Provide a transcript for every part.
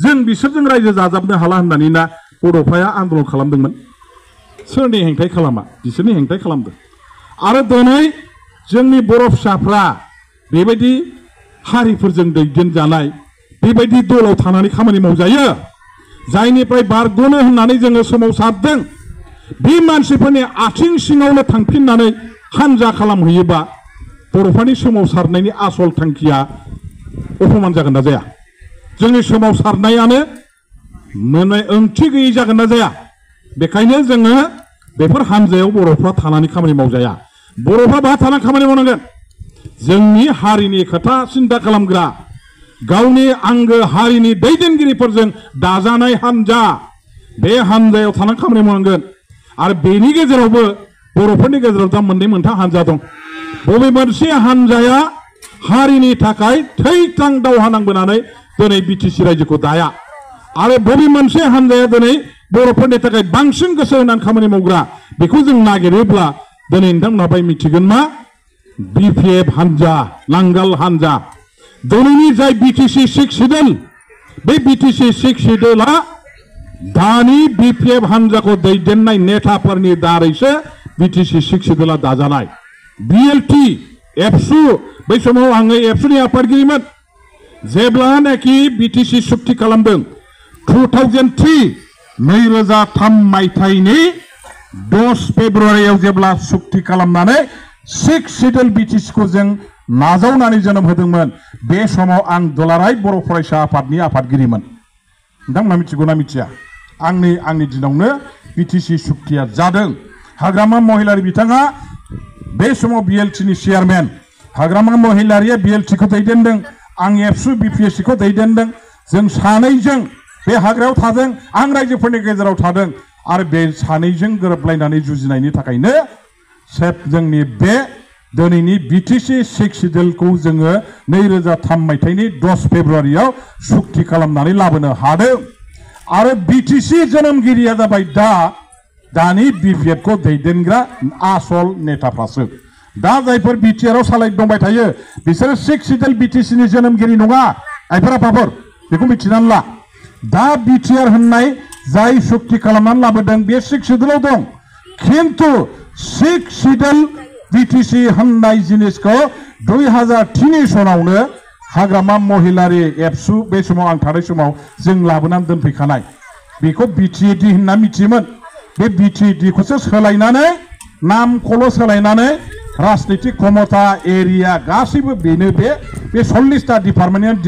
जों बिसोरजों रायजो जाजाबनो हाला होननानै ना बड'फाया आन्दलन खालामदोंमोन। सोरनि हेंथायै खालामा? बिसोरनि हेंथायै खालामदों। आरो दिनै जोंनि बर' फिसाफ्रा बेबायदि हारिफोरजों दैदेनजानाय बेबायदि दलाव थानानै खामानि मावजायो, जायनिफ्राय बारग'नो होननानै जोङो सोमावसारदों। बे मानसिफोरनि आथिं सिङावनो थांफिननानै हानजा खालामहैयोबा बर'फोरनि सोमावसारनायनि आसल थांखिया अपमान जागोन ना जाया? जोंनि सोमावसारनायानो ओंथि गैयै जागोन ना जाया? बेखायनो जोङो बेफोर हानजायाव बर'फ्रा थानानै खामानि मावजाया। बर'फ्रा बाहा थानानै खामानि मावनांगोन? जोंनि हारिनि खोथा सिन्था खालामग्रा, गावनि आंगो हारिनि दैदेनगिरिफोरजों दाजानाय हानजा, बे हानजायाव थानानै खामानि मावनांगोन। आरो बेनि गेजेरावबो बर'फोरनि गेजेराव दा मोननै मोनथाम हानजा दं। बबे मोनसे हानजाया हारिनि थाखाय थै-थां दावहा नांबोनानै दिनै बिटिसि रायजोखौ दाया, आरो बबे मोनसे हानजाया दिनै बर'फोरनि थाखाय बांसिन गोसो होनानै खामानि मावग्रा, बेखौ जों नागिरोब्ला दिनै नोंथांमोनहा मिथिगोन मा बिपिएफ हानजा, नांगाल हानजा। दिनैनि जाय बिटिसि सिक्स सिडुल, बे बिटिसि सिक्स सिडुलआ दानि बिपिएफ हानजाखौ दैदेननाय नेताफोरनि दारैसो बिटिसि सिक्स सिडुलआ दाजानाय। बिएलटि, एबसु, बै समाव आङो एबसुनि आफादगिरिमोन। जेब्लानाखि बिटिसि सुक्ति खालामदों 2003 मायथाइनि 10 फेब्रुवारियाव जेब्ला सुक्ति खालामनानै सिक्स सिडुल बिटिसिखौ जों नाजावनानै जोनोम होदोंमोन, बे समाव आं दुलाराय बर' फरायसा आफादनि आफादगिरिमोन। नोंथांमोना मिथिगौना मिथिया? आंनि दिनावनो बिटिसि सुक्तिया जादों। हाग्रामा महिलारि बिथाङा बे समाव बिएलटिनि चेयारमेन। हाग्रामा महिलारिया बिएलटिखौ दैदेनदों, आं एबसु बिपिएससिखौ दैदेनदों। जों सानैजों बे हाग्रायाव थादों, आं रायजोफोरनि गेजेराव थादों। आरो बे सानैजों गोरोबलायनानै जुजिनायनि थाखायनो जोंनि बे दिनैनि बिटिसि सिक्स सिडुलखौ जोङो 2003 मायथाइनि 10 फेब्रुवारियाव सुक्ति खालामनानै लाबोनो हादों। आरो बिटिसि जोनोमगिरिया जाबाय दानि बिपिएफखौ दैदेनग्रा आसल नेताफ्रासो। दा जायफोर बिटिआरआव सालायदंबाय थायो बिसोरो सिक्स सिडुल बिटिसिनि जोनोमगिरि नङा। आइफोर आफाफोर बेखौ मिथिनानै ला। दा बिटिआर होननाय जाय सुक्ति खालामनानै लाबोदों बे सिक्स सिडुलाव दं, खिन्थु सिक्स सिडुल बिटिसि होननाय जिनिसखौ 2003 सनावनो हाग्रामा महिलारि एबसु, बे समाव आं थानाय समाव जों लाबोनानै दोनफैखानाय। बेखौ बिटिएडि होनना मिथियोमोन। बे बिटिएडिखौसो सोलायनानै नामखौल' सोलायनानै राजनितिक क्षमता एरिया गासैबो बेनो। बे 40टा डिपार्टमेन्ट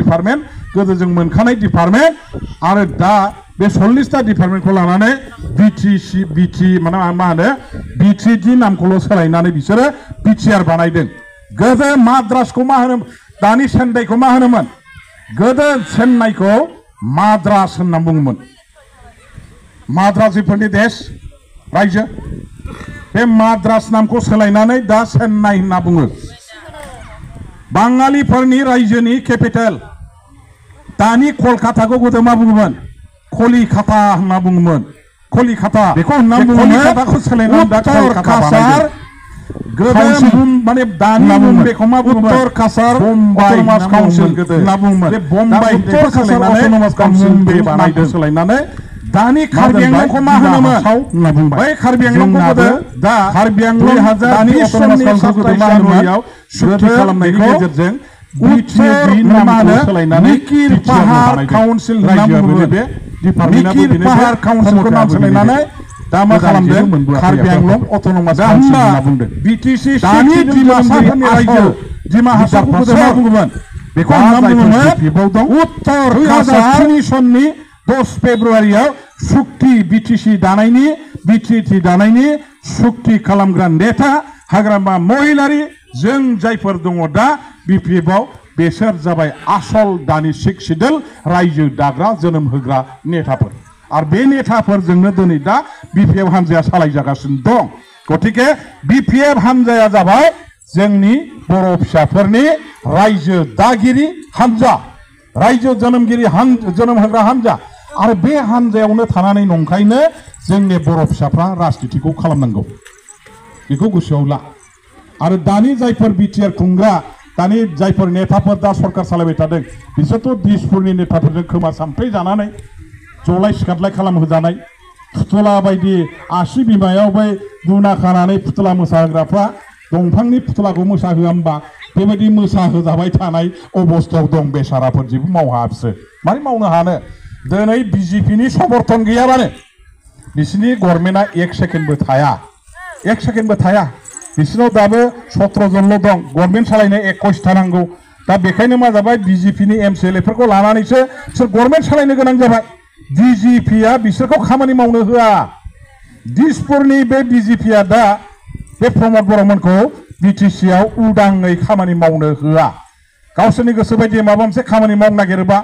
गोदो जों मोनखानाय डिपार्टमेन्ट, आरो दा बे 40टा डिपार्टमेन्टखौ लानानै बिटिएडि नामखौल' सोलायनानै बिसोरो बिटिआर बानायदों। गोदो माद्रासखौ मा होनो, दानि चेन्नाइखौ मा होनोमोन? गोदो चेन्नाइखौ माद्रास होनना बुङोमोन। माद्रासिफोरनि देश रायजो, बे माद्रास नामखौ सोलायनानै दा चेन्नाइ होनना बुङो। बाङालिफोरनि रायजोनि केपिटेल। दानि कलकाताखौ गोदो मा बुङोमोन? कलिकाता होनना बुङोमोन। कलिकाता बेखौ होनना बुङोमोन। कलिकाताखौ सोलायनानै दा कलकाता गोदो माने दानि बेखौ मा बुङोमोन? उत्तर कासार अट'नमास काउन्सिल होनना बुङोमोन। बे बम्बाइ उत्तर कासार अट'नमास काउन्सिल बानायदों सोलायनानै। दानि कार्बि आंलंखौ मा होनोमोन? बै कार्बि आंलंखौ गोदो दा कार्बि आंलं दानि अट'नमास काउन्सिलखौ मा होनोमोन? सुक्ति खालामनायनि गेजेरजों बिटिएडि नामखौ सोलायनानै निकिर पाहार काउन्सिल होनना बुङो। बे निकिर पाहार काउन्सिलखौ नाम सोलायनानै दा मा खालामदों? कार्बि आंलं अट'नमास काउन्सिल होनना बुंदों। बिटिसि दानि डिमासाफोरनि रायजो, डिमा हासारखौ गोदो मा बुङोमोन? बेखौ होनना बुङोमोन उत्तर कासार सननि 10 फेब्रुवारियाव सुक्ति बिटिसि दानायनि बिटिएडि दानायनि सुक्ति खालामग्रा नेता हाग्रामा महिलारि। जों जायफोर दङ दा बिपिएफआव, बेसोर जाबाय आसल दानि सिक्स सिडुल रायजो दाग्रा जोनोम होग्रा नेताफोर। आरो बे नेताफोरजोंनो दिनै दा बिपिएफ हानजाया सालायजागासिनो दं। गतिके बिपिएफ हानजाया जाबाय जोंनि बर' फिसाफोरनि रायजो दागिरि हानजा, रायजो जोनोम होग्रा हानजा। आरो बे हानजायावनो थानानै नंखायनो जोंनि बर' फिसाफ्रा राजनितिखौ खालामनांगौ, बेखौ गोसोआव ला। आरो दानि जायफोर बिटिआर खुंग्रा दानि जायफोर नेताफोर दा सरकार सालायबाय थादों बिसोरथ' दिसपुरनि नेताफोरजों खोमा सामफ्रै जानानै जलाय सिखारलाय खालामहोजानाय फुथुला बायदि आसि बिमायाव बै गुना खानानै फुथुला मोसाहोग्राफ्रा दंफांनि फुथुलाखौ मोसाहोआ होमबा बेबायदि मोसाहोजाबाय थानाय अबस्थायाव दं बेसाराफोर जेबो मावहा बिसोर मारै मावनो हानो दिनै बिजेपिनि समर्थन गैयाबानो बिसोरनि गभर्नमेन्टआ 1 सेकेन्डबो थाया 1 सेकेन्डबो थाया बिसोरनाव दाबो 17 जनल' दं गभर्नमेन्ट सालायनो 21 था नांगौ दा बेखायनो मा जाबाय बिजेपिनि एमसिएलएफोरखौ लानानैसो बिसोर गभर्नमेन्ट सालायनो गोनां जाबाय बिजेपिया बिसोरखौ खामानि मावनो होआ दिसपुरनि बे बिजेपिया दा बे प्रमद बर'मोनखौ बिटिसिआव उदाङै खामानि मावनो होआ गावसोरनि गोसो बायदि माबा मोनसे खामानि मावनो नागिरोबा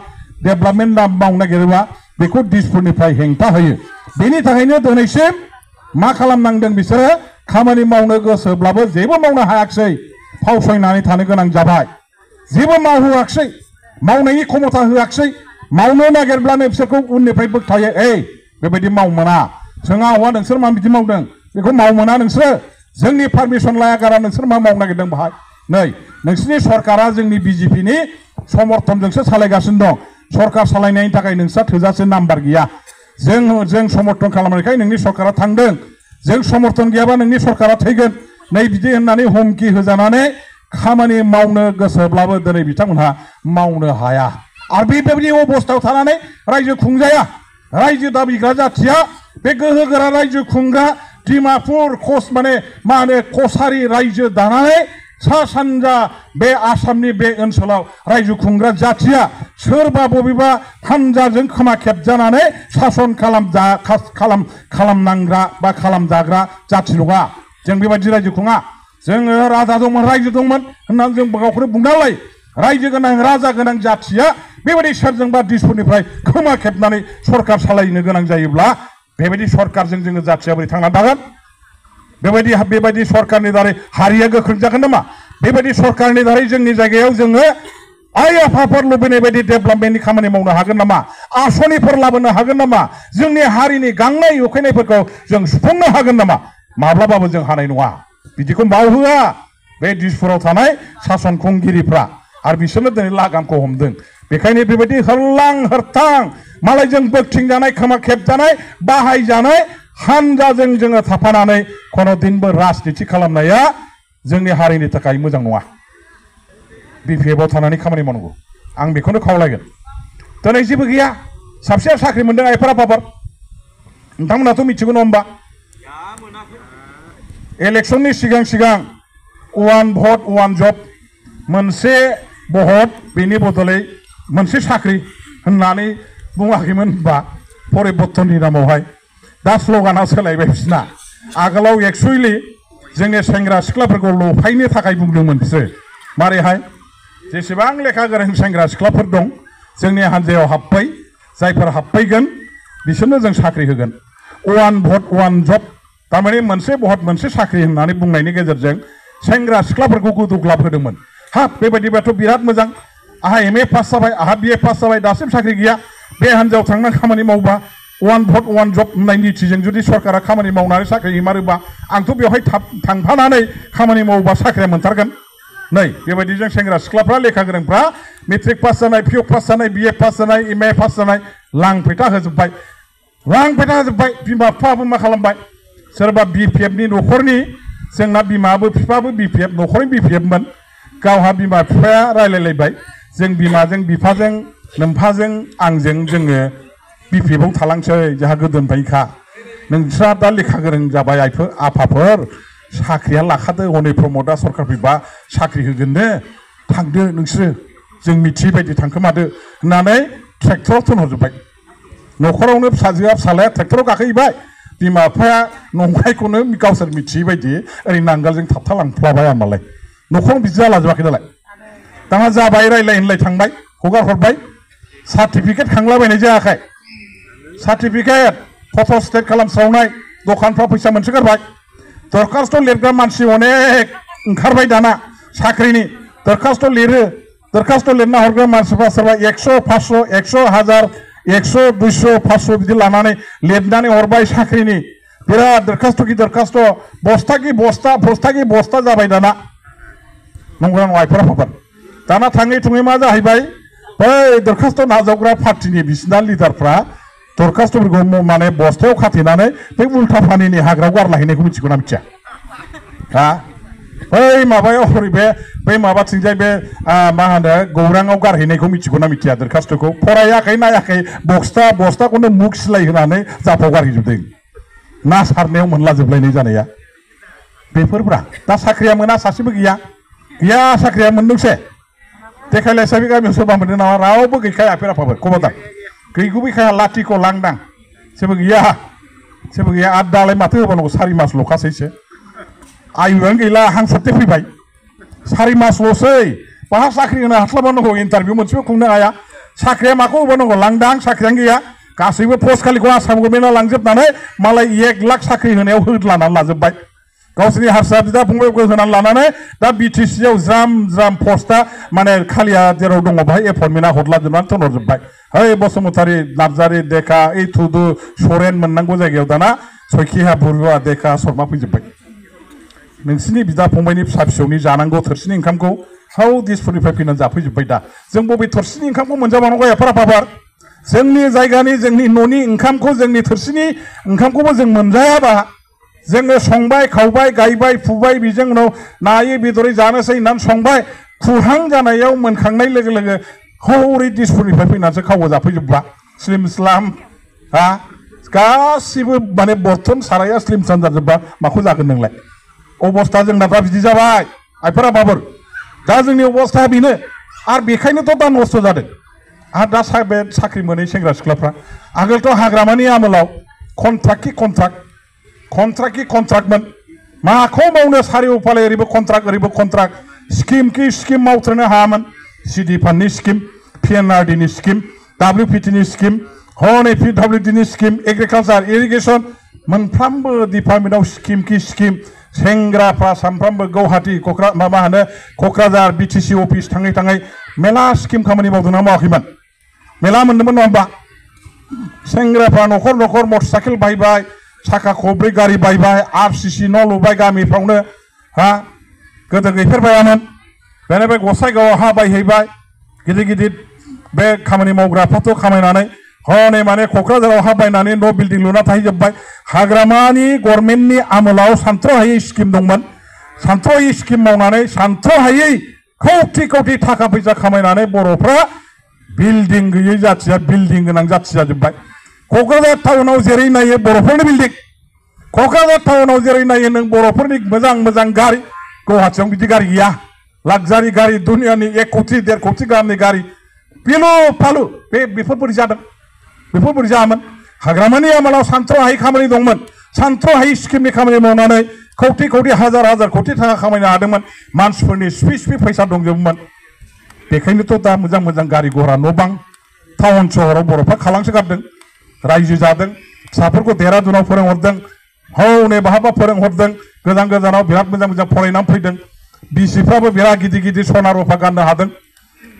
डेभेलपमेन्ट मावनो नागिरोबा बेखौ दिसपुरनिफ्राय हेंथा होयो बेनि थाखायनो दिनैसिम मा खालामनांदों बिसोरो खामानि मावनो गोसोब्लाबो जेबो मावनो हायाखिसै फावसायनानै थानो गोनां जाबाय जेबो मावहोआखिसै मावनायनि क्षमता होआखिसै मावनो नागिरब्लानो बिसोरखौ उननिफ्राय बोगथायो बेबायदि मावमोना जोंहा हौवा नोंसोर मा बिदि मावदों बेखौ मावमोना नोंसोरो जोंनि पारमिसन लाया गारा नोंसोर मा मावनो नागिरदों बाहाय नै नोंसोरनि सरकारा जोंनि बिजेपिनि समर्थनजोंसो सालायगासिनो दं सरकार सालायनायनि थाखाय नोंस्रा थोजासे नाम्बार गैया जों समर्थन खालामनायखाय नोंनि सरकारा थांदों जों समर्थन गैयाबा नोंनि सरकारा थैगोन नै बिदि होननानै हुमखि होजानानै खामानि मावनो गोसोब्लाबो दिनै बिथांमोनहा मावनो हाया आरो बेबायदि अबस्थायाव थानानै रायजो खुंजाया रायजो दाबिग्रा जाथिया बे गोहोगोरा रायजो खुंग्रा डिमापुर मा होनो कसारि रायजो दानानै सा सानजा बे आसामनि बे ओनसोलाव रायजो खुंग्रा जाथिया सोरबा बबेबा हानजाजों खोमा खेबजानानै सासन खालामनांग्रा बा खालामजाग्रा जाथि नङा जों बेबायदि रायजो खुङा जोङो राजा दंमोन रायजो दंमोन होननानै जों गावखौनो बुंनानै रायजो गोनां राजा गोनां जाथिया बेबायदि सोरजोंबा दिसपुरनिफ्राय खोमा खेबनानै सरकार सालायनो गोनां जायोब्ला बेबायदि सरकारजों जोङो जाथिया बोरै थांनानै थागोन बेबायदि सरकारनि दारै हारिया गोख्रों जागोन नामा बेबायदि सरकारनि दारै जोंनि जायगायाव जोङो आइ आफाफोर लुबैनाय बायदि डेभेलपमेन्टनि खामानि मावनो हागोन नामा आसनिफोर लाबोनो हागोन नामा जोंनि हारिनि गांनाय उखैनायफोरखौ जों सुफुंनो हागोन नामा माब्लाबाबो जों हानाय नङा बिदिखौ मावहोआ बे दिसपुराव थानाय सासन खुंगिरिफ्रा आरो बिसोरनो दिनै लागामखौ हमदों बेखायनो बेबायदि हरलां हरथां मालायजों बोगथिंजानाय खोमा खेबजानाय बाहायजानाय हानजाजों जोङो थाफानानै कोनो दिनबो राजनिति खालामनाया जोंनि हारिनि थाखाय मोजां नङा बिपिएफआव थानानै खामानि मावनांगौ आं बेखौनो खावलायगोन दिनै जेबो गैया साबसेया साख्रि मोनदों आइफोरा बाबार नोंथांमोनाथ' मिथिगौ नङा होमबा इलेक्सननि सिगां 1 भट 1 जब मोनसे भट बेनि बदलै मोनसे साख्रि होननानै बुङाखैमोन होनबा परिबर्तननि नामावहाय दा स्ल'गाना सोलायबाय बिसोरना आगोलाव एक्सुवेलि जोंनि सेंग्रा सिख्लाफोरखौ लफायनो थाखाय बुंदोंमोन बिसोर मारैहाय जेसेबां लेखा गोरों सेंग्रा सिख्लाफोर दं जोंनि हानजायाव हाबबाय जायफोर हाबफैगोन बिसोरनो जों साख्रि होगोन 1 भट 1 जब तारमाने मोनसे भट मोनसे साख्रि होननानै बुंनायनि गेजेरजों सेंग्रा सिख्लाफोरखौ गुदुग्लाब होदोंमोन हाब बेबायदिबाथ' बिराद मोजां आहा एमए पास जाबाय आहा बिए पास जाबाय दासिम साख्रि गैया बे हानजायाव थांनानै खामानि मावबा 1 भट 1 जब होननाय नितिजों जुदि सरकारा खामानि मावनानै साख्रि हिमारोबा आंथ' बेवहाय थांफानानै खामानि मावोबा साख्रिया मोनथारगोन नै बेबायदिजों सेंग्रा सिख्लाफ्रा लेखा गोरोंफ्रा मेट्रिक पास जानाय पिअ पास जानाय बिए पास जानाय एमए पास जानाय लांफैथा होजोब्बाय बिमा बिफाबो मा खालामबाय सोरबा बिपिएफनि न'खरनि जोंना बिमाबो बिफाबो बिपिएफ न'खरनि बिपिएफमोन गावहा बिमा बिफाया रायलायलायबाय जों बिमाजों बिफाजों नोमफाजों आंजों जोङो बिपिएफआव थालांसै जोंहा गोदोनिफ्रायखा नोंस्रा दा लेखा गोरों जाबाय आफाफोर साख्रिया लाखादो हनै प्रमदा सरकार फैबा साख्रि होगोननो थांदो नोंसोरो जों मिथियै बायदि थांखोमादो होननानै ट्रेक्टराव थिनहरजोब्बाय न'खरावनो फिसालाया ट्रेक्टराव गाखोहैबाय बिमा बिफाया नंखायखौनो गावसोर मिथियै बायदि ओरै नांगोलजों थाबथालांफ्लाबाय आमालाय न'खराव बिदि जालाजोबाखै नालाय दाना जाबाय रायलाय होनलाय थांबाय हगार हरबाय सार्टिफिकेट खांलाबायनाय जायाखै सार्टिफिकेट फट' स्टेट खालामस्रावनाय दखानफ्राव फैसा मोनसोगारबाय दरखास्त' लिरग्रा मानसि अनेक ओंखारबाय दाना साख्रिनि दरखास्त' लिरो दरखास्त' लिरना हरग्रा मानसिफ्रा सोरबा 100 500 100 1000 100 200 500 बिदि लानानै लिरनानै हरबाय साख्रिनि बिराद दरखास्त' बस्ता कि बस्ता जाबाय दाना नंगौना नङा आइफोरा दाना थाङै थुङै मा जाहैबाय बै दरखास्त' नाजावग्रा पार्टिनि बिसिना लिडारफ्रा दरखास्त'फोरखौ माने बस्थायाव खाथेनानै बै उल्था पानिनि हाग्रायाव गारलाहैनायखौ मिथिगौ ना मिथिया हा बै माबायाव हरै बै माबाथिंजाय बे मा होनो गौराङाव गारहैनायखौ मिथिगौ ना मिथिया दरखास्त'खौ फरायाखै नायाखै बस्थाखौनो मुख सिलाय होनानै जाफाव गारहैजोबदों ना सारनायाव मोनलाजोबलायनाय जानाया बेफोरब्रा दा साख्रिया मोना सासेबो गैया साख्रिया मोनदोंसे देखायलाय साबि गामियाव सोरबा मोनदों नामा रावबो गैखाया आफेराफाफोर खबरदार गैगुबैखाया लाथिख' लांदां जेबो गैया आरो दालाय माथो होबावनांगौ 4 मासल'खासैसो आयुआनो गैला हांसोरथे फैबाय 4 मासल'सै बाहा साख्रि होनो हास्लाबानांगौ इन्टारभिउ मोनसेबो खुंनो हाया साख्रिया माखौ होबावनांगौ लांदां साख्रियानो गैया गासैबो पस्ट खालिखौ आसाम गभर्नमेन्टआ लांजोबनानै मालाय 1 लाख साख्रि होनायाव होदलानानै लाजोब्बाय गावसोरनि हारसा बिदा फंबायखौ होनानै लानानै दा बिटिसिआव ज्राम पस्टआ माने खालिया जेराव दङ बाहाय एपइन्टमेन्टआ हरलाजोबनानै थिनहरजोब्बाय है बसुमतारी नार्जारी देखा थुदु सरेन मोननांगौ जायगायाव दाना सयखिहा बरुवा देखा शर्मा फैजोब्बाय नोंसिनि बिदा फंबायनि फिसा फिसौनि जानांगौ थोरसिनि ओंखामखौ हाउ दिसपुरनिफ्राय फैनानै जाफैजोब्बाय दा जों बबे थोरसिनि ओंखामखौ मोनजाबावनांगौ एफाराफाबार जोंनि जायगानि जोंनि न'नि ओंखामखौ जोंनि थोरसिनि ओंखामखौबो जों मोनजायाबा जोङो संबाय खावबाय गायबाय फुबाय बेजों उनाव नायै बेदरै जानोसै होननानै संबाय खुरहां जानायाव मोनखांनाय लोगो लोगो हौरै दिसपुरनिफ्राय फैनानैसो खावो जाफैजोब्बा स्लिम स्लाम हा गासिबो माने बर्तन साराया स्लिम स्लाम जाजोब्बा माखौ जागोन नोंलाय अबस्था जोंना दा बिदि जाबाय आइफोरा बाबर दा जोंनि अबस्थाया बेनो आरो बेखायनोथ' दा नस्थ' जादों आरो दा बे साख्रि मोनै सेंग्रा सिख्लाफ्रा आगोलथ' हाग्रामानि आमोलाव कन्ट्राक्टमोन माखौ मावनो सारिय'फाले ओरैबो कन्ट्राक्ट स्किम मावथ्रनो हायामोन सिडि फान्डनि स्किम पिएनआरडिनि स्किम WPTनि स्किम हनै PWDनि स्किम एग्रिकालचार इरिगेसन मोनफ्रोमबो डिपार्टमेन्टआव स्किम सेंग्राफ्रा सानफ्रामबो गुवाहाटी क'क्राझार BTC अफिस थाङै मेला स्किम खामानि मावदोंना मावाखैमोन मेला मोनदोंमोन नङा होमबा सेंग्राफ्रा न'खर मटर साइकेल बायबाय साखा खब्रै गारि बायबाय RCC न' लुबाय गामिफ्रावनो हा गोदो गैफेरबायामोन बेनिफ्राय गसाइगावआव हा बायहैबाय गिदिर बे खामानि मावग्राफ्राथ' खामायनानै हनै माने क'क्राझाराव हा बायनानै न' बिल्डिं लुना थाहैजोब्बाय हाग्रामानि गभर्नमेन्टनि आमोलाव सानथ्र'हायै स्किम दंमोन सानथ्र'हायै स्किम मावनानै सानथ्र'हायै कौटि थाखा फैसा खामायनानै बर'फ्रा बिल्डिं गैयै जाथिया बिल्डिं गोनां जाथि जाजोब्बाय क'क्राझार टाउनाव जेरै नायो बर'फोरनि बिल्डिं क'क्राझार टाउनाव जेरै नायो नों बर'फोरनि मोजां गारि गुवाहाटीयाव बिदि गारि गैया लाक्जारि गारि दुनियानि 1 कौटि 1.5 कौटि गाहामनि गारि पिलु फालु बेफोर बोरै जादों बेफोर बोरै जायामोन हाग्रामानि आमोलाव सानथ्र'हायै खामानि दंमोन सानथ्र'हायै स्किमनि खामानि मावनानै कौटि हाजार कौटि थाखा खामायनो हादोंमोन मानसिफोरनि स्पि फैसा दंजोबोमोन बेखायनोथ' दा मोजां गारि घरा न' बां टाउन सहराव बर'फ्रा खालांसो गारदों रायजो जादों फिसाफोरखौ देरादुनाव फोरोंहरदों हौनै बहाबा फोरोंहरदों गोजानाव बिराद मोजां फरायनानै फैदों बिसिफ्राबो बिराद गिदिर सना रुफा गाननो हादों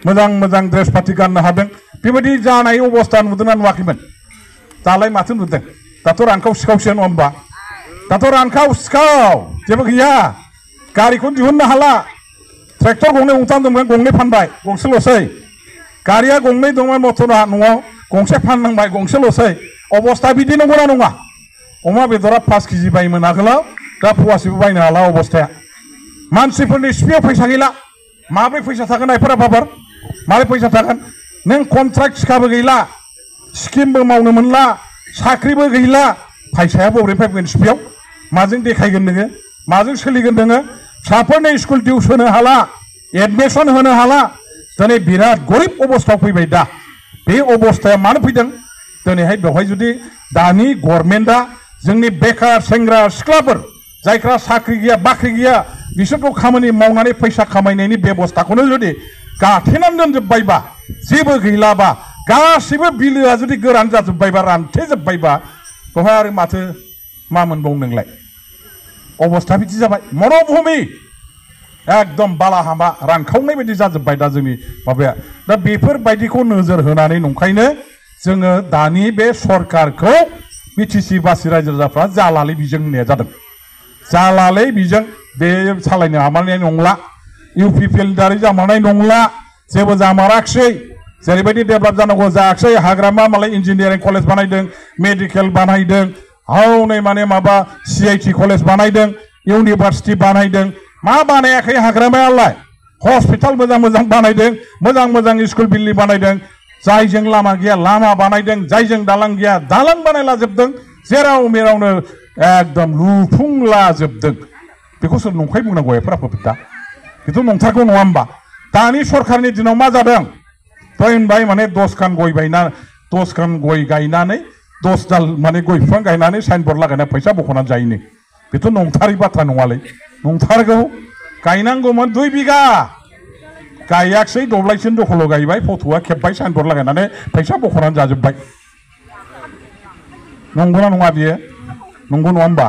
मोजां ड्रेस पाति गाननो हादों बेबायदि जानाय अबस्था नुदोंना नुवाखैमोन दालाय माथो नुदों दाथ' रानखाव सिखावसो नङा होमबा दाथ' रानखाव सिखाव जेबो गैया गारिखौनो दिहुननो हाला ट्रेक्टर गंथाम दंमोन गंनै फानबाय गंसेल'सै गारिया गंनै दंमोन मटरा न'आव गंसे फाननांबाय गंसेल'सै अबस्था बिदि नंगौना नङा अमा बेदरा 5 केजि बायोमोन आगोलाव दा फवासेबो बायनो हाला अबस्थाया मानसिफोरनि स्पियाव फैसा गैला माब्रै फैसा थागोन आइफोरा बाबार माब्रै फैसा थागोन नों कन्ट्राक्ट थिखाबो गैला स्किमबो मावनो मोनला साख्रिबो गैला फैसाया बबेनिफ्राय फैगोन स्पियाव माजों देखायगोन नोङो माजों सोलिगोन नोङो फिसाफोरनि स्कुल डिउस होनो हाला एडमिसन होनो हाला दिनै बिराद गरिब अबस्थायाव फैबाय दा बे अबस्थाया मानो फैदों दिनैहाय बेवहाय जुदि दानि गभर्नमेन्टआ जोंनि बेकार सेंग्रा सिख्लाफोर जायफ्रा साख्रि गैया बाख्रि गैया बिसोरखौ खामानि मावनानै फैसा खामायनायनि बेबस्थाखौनो जुदि गाथेनानै दोनजोब्बायबा जेबो गैलाबा गासैबो बिलोआ जुदि गोरान जाजोब्बायबा रानथेजोब्बायबा बेवहाय आरो माथो मा मोनबावो नोंलाय अबस्था बिदि जाबाय मरुभूमि एकदम बालाहामा रानखावनाय बायदि जाजोब्बाय दा जोंनि माबाया दा बेफोरबायदिखौ नोजोर होनानै नंखायनो जोङो दानि बे सरकारखौ BTC बासि रायजो राजाफ्रा जालालै बिजों होननाया जादों जालालै बिजों बे सालायनो हामानाय नंला इउपिपिएल दारै जामारनाय नंला जेबो जामाराखसै जेरैबायदि डेभेलप जानांगौ जायाखसै हाग्रामा मालाय इन्जिनियारिं कलेज बानायदों मेडिकेल बानायदों हनै माने माबा CIT कलेज बानायदों इउनिभार्सिटि बानायदों मा बानायाखै हाग्रामायालाय हस्पिटाल मोजां मोजां बानायदों मोजां मोजां स्कुल बिल्डिं बानायदों जायजों लामा गैया लामा बानायदों जायजों दालां गैया दालां बानायलाजोबदों जेराव मेरावनो एकदम लुफुंलाजोबदों बेखौ सोर नंखाय बुंनांगौ एफोराफोरदा बेथ' नंथारगौ नङा होमबा दानि सरखारनि दिनाव मा जादों दहाय होनबाय माने 10 खान गय गायनानै 10 दाल माने गय बिफां गायनानै साइनबोर्ड लागायना फैसा बख'नानै जायोनो बेथ' नंथारै बाथ्रा नङालै नंथारगौ गायनांगौमोन 2 बिगा गायाखसै दब्लायसे दखल' गायबाय फट'आ खेबबाय साइनबोर्ड लागायनानै फैसा बख'नानै जाजोब्बाय नंगौना नङा बियो नंगौ नङा होमबा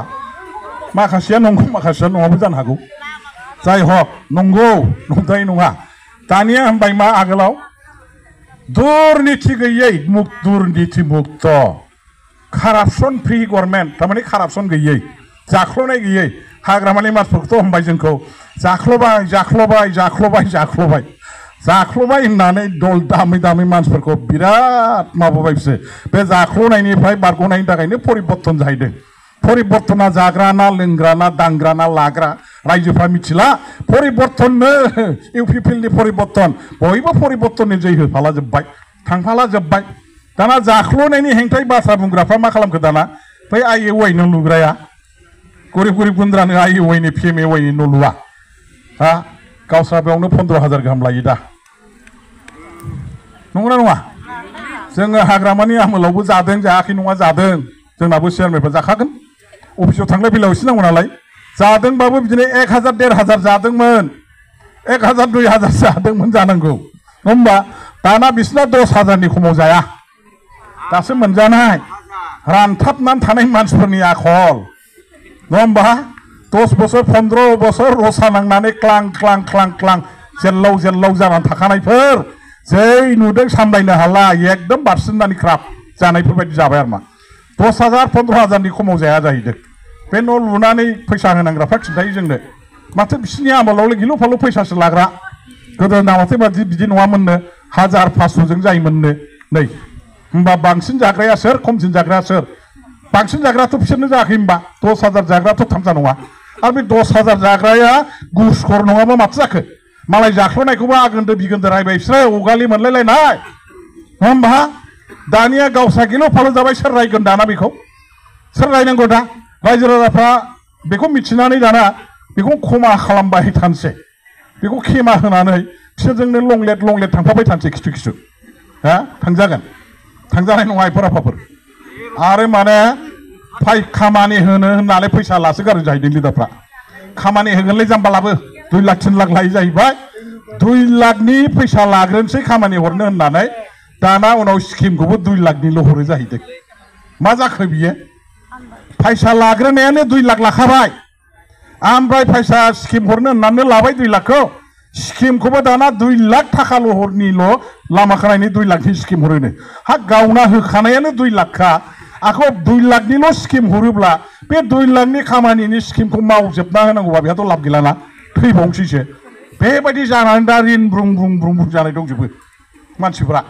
माखासेया नंगौ माखासेया नङाबो जानो हागौ जाय हक नंगौ नंद्राय नङा दानिया होनबाय मा आगोलाव दुर्नीति गैयै दुर्नीति मुक्त कारापसन फ्रि गभर्नमेन्ट थारमाने कारापसन गैयै जाख्ल'नाय गैयै हाग्रामानि मानसिफोरखौथ' होनबाय जोंखौ जाख्ल'बाय होननानै दल दामै दामै मानसिफोरखौ बिराद माबाबाय बिसोर बे जाख्ल'नायनिफ्राय बारग'नायनि थाखायनो परिबर्तन जाहैदों परिबर्तना जाग्रा ना लोंग्रा ना दांग्रा ना लाग्रा रायजोफ्रा मिथिला परिबर्तननो इउपिपिएलनि परिबर्तन बयबो परिबर्तननि जै होफाला जोब्बाय थांफाला जोब्बाय दाना जाख्ल'नायनि हेंथायै बाथ्रा बुंग्राफ्रा मा खालामखो दाना बै IAOI न' लुग्राया गरिब गुन्द्रानो IAOI PMAOI नि न' लुआ हा गावस्रा बेयावनो 15,000 गाहाम लायो दा नंगौना नङा जोङो हाग्रामानि आमोलावबो जादों जायाखै नङा जादों जोंनाबो चेयारमेनफोर जाखागोन अफिसाव थांलाय फैलायाव एसे नांगौ नालाय जादोंबाबो बिदिनो 1000 1500 जादोंमोन 1000 2000 जादोंमोन जानांगौ होमबा दाना बिसिना 10,000नि खमाव जाया दासो मोनजानाय रानथाबनानै थानाय मानसिफोरनि आखल नङा होमबा 10 बोसोर 15 बोसोर रसा नांनानै क्लां जेल्लाव जानानै थाखानायफोर जै नुदों सामलायनो हाला एकदम बारसिननानै ख्राब जानायफोरबायदि जाबाय आरो मा 10,000 15,000नि खमाव जाया जाहैदों बे न' लुनानै फैसा होनांग्राफ्रा खिन्थायो जोंनो माथो बिसिनि आमोलावलाय गिलु फालु फैसासो लाग्रा गोदोना माथो बिदि नङामोननो 1500 जायोमोननो नै होमबा बांसिन जाग्राया सोर खमसिन जाग्राया सोर बांसिन जाग्रायाथ' बिसोरनो जायाखै होमबा 10,000 जाग्रायाथ' थामजा नङा आरो बे 10,000 जाग्राया गुसखर नङाबा माथो जाखो मालाय जाख्ल'नायखौबो आगोन्दो बिगोन्दो रायबाय बिसोरो उगालि मोनलायलायनाय नङा होमबा दानिया गावसा गिलु फालु जाबाय सोर रायगोन दाना बेखौ सोर रायनांगौ दा रायजो राजाफ्रा बेखौ मिथिनानै दाना बेखौ खमा खालामबाय थानोसै बेखौ खेमा होनानै बिसोरजोंनो लंलेट थांफाबाय थानोसै खिथु हा थांजागोन थांजानाय नङा एफोराफोर आरो माने खामानि होनो होननानै फैसा लासोगारो जाहैदों लिडारफ्रा खामानि होगोनलै जाम्बालाबो 2 लाख 3 लाख लायो जाहैबाय 2 लाखनि फैसा लाग्रोनोसै खामानि हरनो होननानै दाना उनाव स्किमखौबो 2 लाखनिल' हरो जाहैदों मा जाखो बियो फैसा लाग्रोनायानो 2 लाख लाखाबाय ओमफ्राय फैसा स्किम हरनो होननानै लाबाय 2 लाखखौ स्किमखौबो दाना 2 लाख थाखाल' हरनिल' लामा खोनायनि 2 लाखनि स्किम हरोनो हा गावना होखानायानो 2 लाखखा आखौ 2 लाखनिल' स्किम हरोब्ला बे 2 लाखनि खामानिनि स्किमखौ मावजोबना होनांगौबा बेहाथ' लाब गैलाना थैबावनोसैसो बेबायदि जानानै दा रिन ब्रुं जानाय दंजोबो मानसिफ्रा